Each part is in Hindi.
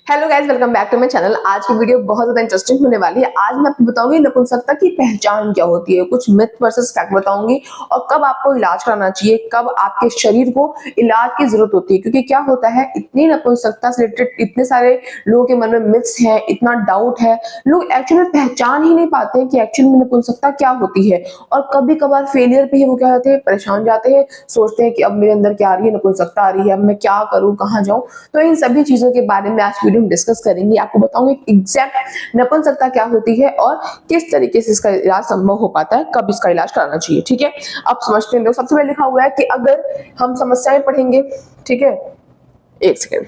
Hello guys, welcome back to my channel. आज की वीडियो बहुत ज्यादा इंटरेस्टिंग होने वाली है। आज मैं आपको बताऊंगी नपुंसकता की पहचान क्या होती है, कुछ मिथ वर्सेस फैक्ट बताऊंगी और कब आपको इलाज कराना चाहिए, कब आपके शरीर को इलाज की जरूरत होती है। क्योंकि क्या होता है, इतनी नपुंसकता से रिलेटेड इतने सारे लोगों के मन में मिथ्स हैं, इतना डाउट है, लोग एक्चुअली में पहचान ही नहीं पाते हैं कि एक्चुअली में नपुंसकता क्या होती है। और कभी कभार फेलियर पे ही वो क्या होते हैं, परेशान जाते हैं, सोचते हैं कि अब मेरे अंदर क्या आ रही है, नपुंसकता आ रही है, अब मैं क्या करूं, कहाँ जाऊं। तो इन सभी चीजों के बारे में आज वीडियो में डिस्कस करेंगे। आपको बताऊंगी एग्जैक्ट नपुंसकता क्या होती है और किस तरीके से इसका इलाज संभव हो पाता है, कब इसका इलाज कराना चाहिए। ठीक है, अब समझते हैं। सबसे पहले लिखा हुआ है कि अगर हम समस्याएं पढ़ेंगे, ठीक है, एक सेकेंड,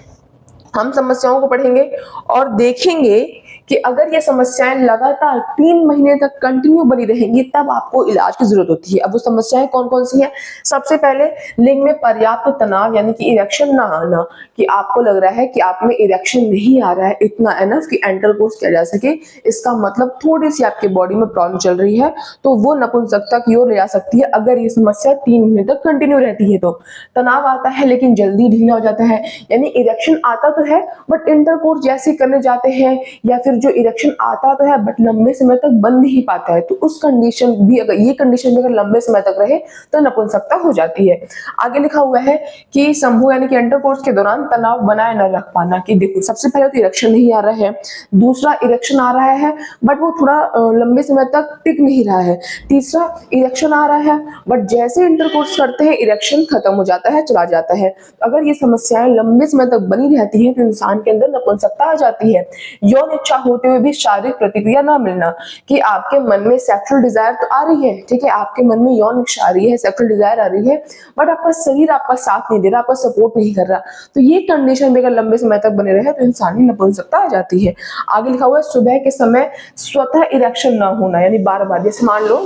हम समस्याओं को पढ़ेंगे और देखेंगे कि अगर ये समस्याएं लगातार 3 महीने तक कंटिन्यू बनी रहेंगी तब आपको इलाज की जरूरत होती है। अब वो समस्याएं कौन कौन सी हैं? सबसे पहले लिंग में पर्याप्त तनाव यानी कि इरेक्शन ना आना, कि आपको लग रहा है कि आप में इरेक्शन नहीं आ रहा है इतना एनफ कि इंटरकोर्स किया जा सके, इसका मतलब थोड़ी सी आपके बॉडी में प्रॉब्लम चल रही है, तो वो नपुंसकता की ओर ले जा सकती है। अगर ये समस्या 3 महीने तक कंटिन्यू रहती है तो तनाव आता है लेकिन जल्दी ढीला हो जाता है, यानी इरेक्शन आता तो है बट इंटरकोर्स जैसे करने जाते हैं, या फिर जो इरेक्शन आता तो है बट लंबे समय तक बन नहीं पाता है, तो उस कंडीशन भी, अगर ये कंडीशन भी अगर लंबे समय तक रहे तो नपुंसकता हो जाती है। आगे लिखा हुआ है कि संभोग यानी कि इंटरकोर्स के दौरान तनाव बनाए न रख पाना, कि देखो सबसे पहले तो इरेक्शन नहीं आ रहा है, दूसरा इरेक्शन आ रहा है बट वो थोड़ा लंबे समय तक टिक नहीं रहा है, तीसरा इरेक्शन आ रहा है बट जैसे इंटरकोर्स करते हैं इरेक्शन खत्म हो जाता है, चला जाता है। अगर ये समस्याएं लंबे समय तक बनी रहती है तो इंसान के अंदर नपुंसकता आ जाती है। यौन इच्छा होते हुए भी शारीरिक प्रतिक्रिया ना मिलना, कि आपके मन में सेक्सुअल डिजायर तो आ रही है, ठीक है, आपके मन में यौन इच्छा आ रही है, सेक्सुअल डिजायर आ रही है, बट आपका शरीर आपका साथ नहीं दे रहा, आपका सपोर्ट नहीं कर रहा, तो ये कंडीशन भी अगर लंबे समय तक बने रहे तो इंसान में नपुंसकता आ जाती है। आगे लिखा हुआ है सुबह के समय स्वतः इरेक्शन ना होना, यानी बार बार, जैसे मान लो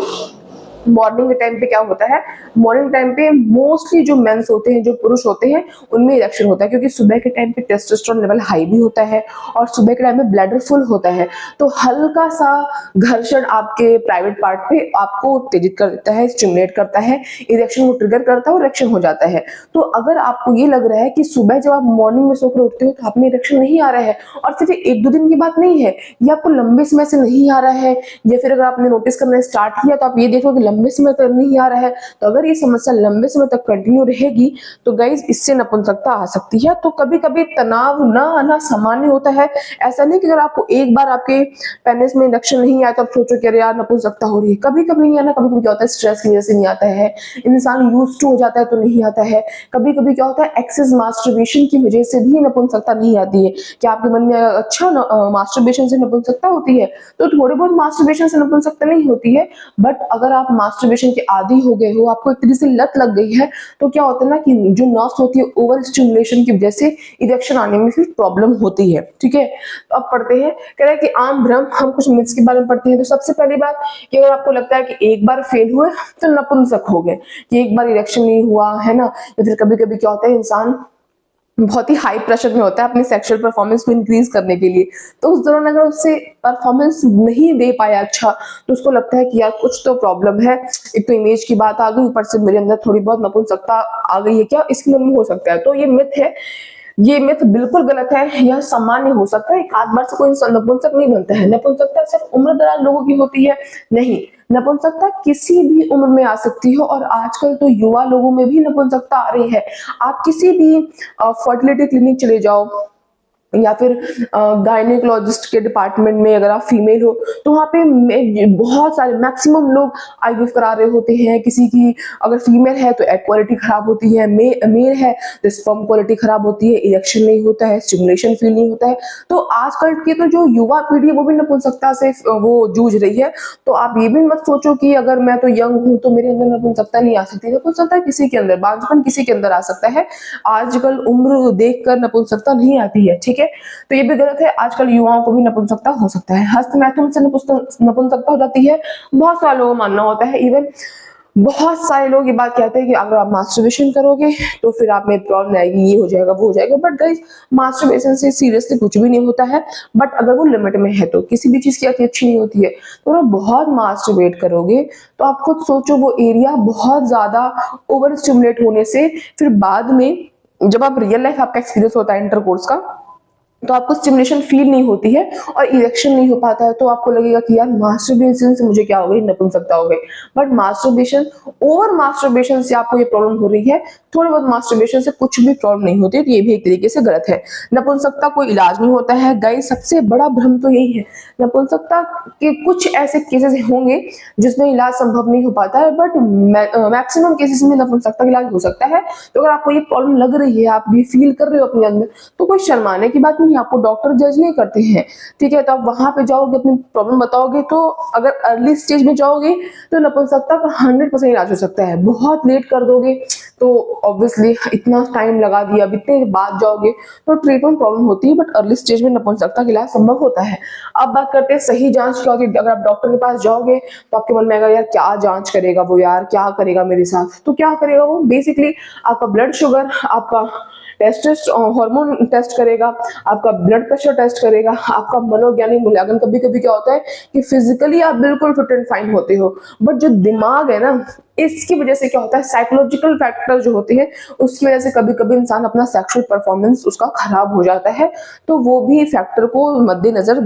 मॉर्निंग के टाइम पे क्या होता है, मॉर्निंग टाइम पे मोस्टली जो मेंस होते हैं, जो पुरुष होते हैं, उनमें इरेक्शन होता है, क्योंकि सुबह के टाइम पे टेस्टोस्टेरोन लेवल हाई भी होता है और सुबह के टाइम में ब्लैडर फुल होता है, तो हल्का सा घर्षण आपके प्राइवेट पार्ट पे आपको उत्तेजित कर देता है, स्टिमुलेट करता है, इरेक्शन को ट्रिगर करता है और इरेक्शन हो जाता है। तो अगर आपको ये लग रहा है कि सुबह जब आप मॉर्निंग में सोकर उठते हो तो आप में इरेक्शन नहीं आ रहा है, और सिर्फ 1-2 दिन की बात नहीं है, ये आपको लंबे समय से नहीं आ रहा है, या फिर अगर आपने नोटिस करना स्टार्ट किया तो आप ये देखो कि लंबे समय तक नहीं आ रहा है, तो अगर ये समस्या लंबे समय तक कंटिन्यू रहेगी तो गाइज इससे नपुंसकता आ सकती है। तो कभी कभी तनाव ना आना सामान्य होता है, ऐसा नहीं कि अगर आपको एक बार आपके पेनिस में इरेक्शन नहीं आया तो आप सोचो कि अरे यार नपुंसकता हो रही है। कभी कभी नहीं आना, कभी कभी क्या होता है स्ट्रेस की वजह से नहीं आता है, इंसान यूज्ड टू हो जाता है तो नहीं आता है, कभी कभी क्या होता है एक्सेस मास्टरबेशन की वजह से भी नपुंसकता नहीं आती है। क्या आपके मन में अच्छा मास्टरबेशन से नपुंसकता होती है? तो थोड़ी बहुत मास्टरबेशन से नपुंसकता नहीं होती है, बट अगर आप मास्टरबेशन के आदी हो गए हो, आपको एक तरीके से लत लग गई है, तो क्या होता है ना कि जो नर्व्स होती है ओवर स्टिमुलेशन की वजह से इरेक्शन आने में फिर प्रॉब्लम होती है। ठीक है, तो अब पढ़ते हैं, कह रहा है कि आम भ्रम, हम कुछ मिथ्स के बारे में पढ़ते हैं। तो सबसे पहली बात कि अगर आपको लगता है कि एक बार फेल हुए तो नपुंसक हो गए, कि एक बार इरेक्शन नहीं हुआ है ना, या फिर कभी कभी क्या होता है इंसान बहुत ही हाई प्रेशर में होता है अपनी सेक्सुअल परफॉर्मेंस को इंक्रीज करने के लिए, तो उस दौरान अगर उससे परफॉर्मेंस नहीं दे पाया अच्छा, तो उसको लगता है कि यार कुछ तो प्रॉब्लम है, एक तो इमेज की बात आ गई, ऊपर से मेरे अंदर थोड़ी बहुत नपुंसकता आ गई है, क्या इसके मन में हो सकता है। तो ये मिथ है, ये मिथ बिल्कुल गलत है, यह सामान्य हो सकता है, एक आध बार से कोई इंसान नपुंसक नहीं बनता है। नपुंसकता सिर्फ उम्र दराज लोगों की होती है? नहीं, नपुंसकता किसी भी उम्र में आ सकती है, और आजकल तो युवा लोगों में भी नपुंसकता आ रही है। आप किसी भी फर्टिलिटी क्लिनिक चले जाओ, या फिर गायनेकोलॉजिस्ट के डिपार्टमेंट में अगर आप फीमेल हो तो वहाँ पे बहुत सारे मैक्सिमम लोग आईवीएफ करा रहे होते हैं। किसी की अगर फीमेल है तो एग क्वालिटी खराब होती है, मेल है तो स्पर्म क्वालिटी खराब होती है, इरेक्शन नहीं होता है, स्टिमुलेशन फील नहीं होता है। तो आजकल की तो जो युवा पीढ़ी है वो भी नपुंसकता से वो जूझ रही है। तो आप ये भी मत सोचो कि अगर मैं तो यंग हूँ तो मेरे अंदर नपुंसकता नहीं आ सकती। नपुंसकता किसी के अंदर, बांझपन किसी के अंदर आ सकता है, आजकल उम्र देखकर नपुंसकता नहीं आती है। ठीक है, तो ये भी गलत है, आजकल युवाओं को भी नपुंसकता हो सकता है। हस्त मैथुन से नपुंसकता हो जाती है, बहुत सारे लोगों को मानना होता है, इवन बहुत सारे लोग ये बात कहते हैं कि अगर आप मास्टरबेशन करोगे तो फिर आप में प्रॉब्लम आएगी, ये हो जाएगा, वो हो जाएगा। बट गाइस, मास्टरबेशन से सीरियसली कुछ भी नहीं होता है, बट अगर वो लिमिट में है तो किसी भी चीज की अच्छी नहीं होती है। तो आप बहुत मास्टरबेट करोगे तो आप खुद सोचो वो एरिया बहुत ज्यादा ओवर स्टिमुलेट होने से फिर बाद में जब आप रियल लाइफ आपका एक्सपीरियंस होता है इंटरकोर्स का, तो आपको स्टिमुलेशन फील नहीं होती है और इरेक्शन नहीं हो पाता है, तो आपको लगेगा कि यार मास्टरबेशन से मुझे क्या हो गई, नपुंसकता हो गई। बट मास्टरबेशन, ओवर मास्टरबेशन से आपको ये प्रॉब्लम हो रही है, थोड़े बहुत मास्टरबेशन से कुछ भी प्रॉब्लम नहीं होती है, तो ये भी एक तरीके से गलत है। नपुंसकता कोई इलाज नहीं होता है गाइस, सबसे बड़ा भ्रम तो यही है। नपुंसकता के कुछ ऐसे केसेस होंगे जिसमें इलाज संभव नहीं हो पाता है, बट मैक्सिमम केसेस में नपुंसकता का इलाज हो सकता है। तो अगर आपको ये प्रॉब्लम लग रही है, आप भी फील कर रहे हो अपने अंदर, तो कोई शर्माने की बात नहीं है, आपको डॉक्टर जज नहीं करते हैं, ठीक है। तो आप वहां पे जाओगे, अपनी प्रॉब्लम बताओगे, तो अगर अर्ली स्टेज में जाओगे तो नपुंसकता का 100% इलाज हो सकता है। बहुत लेट कर दोगे तो ऑब्वियसली इतना टाइम लगा दिया, अब इतने बाद जाओगे तो ट्रीटमेंट प्रॉब्लम होती है, बट अर्ली स्टेज में नपुंसकता का इलाज संभव होता है। अब बात करते हैं सही जांच की। अगर आप डॉक्टर के पास जाओगे तो आपके मन में आएगा यार क्या जांच करेगा वो, यार क्या करेगा मेरे साथ, तो क्या करेगा वो, बेसिकली आपका ब्लड शुगर, आपका टेस्ट हार्मोन टेस्ट करेगा, आपका ब्लड प्रेशर टेस्ट करेगा, आपका मनोवैज्ञानिक मूल्यांकन। कभी कभी क्या होता है कि फिजिकली आप बिल्कुल फिट एंड फाइन होते हो, बट जो दिमाग है ना, इसकी वजह से क्या होता है, साइकोलॉजिकल फैक्टर जो होते हैं उसकी वजह से कभी कभी इंसान अपना सेक्सुअल परफॉर्मेंस उसका खराब हो जाता है, तो वो भी फैक्टर को मद्देनजर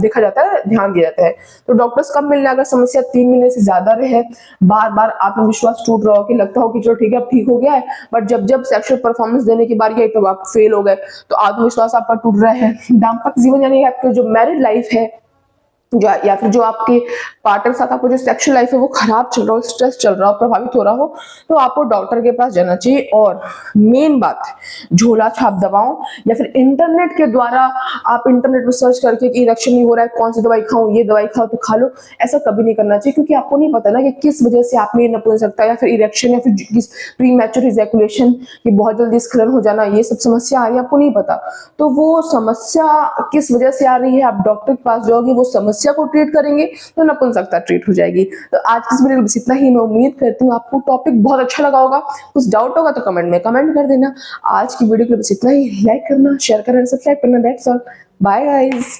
देखा जाता है, ध्यान दिया जाता है। तो डॉक्टर्स कब मिलने, अगर समस्या 3 महीने से ज्यादा रहे, बार बार आत्मविश्वास टूट रहा हो, कि लगता हो कि चलो ठीक है अब ठीक हो गया है, बट जब जब सेक्सुअल परफॉर्मेंस देने की बारी आई तो आप फेल हो गए, तो आत्मविश्वास आपका टूट रहा है। दाम्पत्य जीवन यानी आपकी जो मैरिड लाइफ है, या फिर जो आपके पार्टनर साथ आपको जो सेक्सुअल लाइफ है वो खराब चल रहा हो, स्ट्रेस चल रहा हो, प्रभावित हो रहा हो, तो आपको डॉक्टर के पास जाना चाहिए। और मेन बात, झोला छाप दवाओं या फिर इंटरनेट के द्वारा आप इंटरनेट में सर्च करके कि इरेक्शन नहीं हो रहा है, कौन सी दवाई खाऊं, ये दवाई खाओ तो खा लो, ऐसा कभी नहीं करना चाहिए, क्योंकि आपको नहीं पता ना कि किस वजह से आप में नपुंसकता या फिर इरेक्शन या फिर प्री मैच्योर इजैकुलेशन, कि बहुत जल्दी स्खलन हो जाना, ये सब समस्या आ रही है, आपको नहीं पता। तो वो समस्या किस वजह से आ रही है, आप डॉक्टर के पास जाओगे, वो समस्या को ट्रीट करेंगे तो नपुंसकता ट्रीट हो जाएगी। तो आज की इस वीडियो में बस इतना ही। मैं उम्मीद करती हूँ आपको टॉपिक बहुत अच्छा लगा होगा। कुछ डाउट होगा तो कमेंट में कमेंट कर देना। आज की वीडियो के लिए बस इतना ही। लाइक करना, शेयर करना, सब्सक्राइब करना। That's all. Bye guys.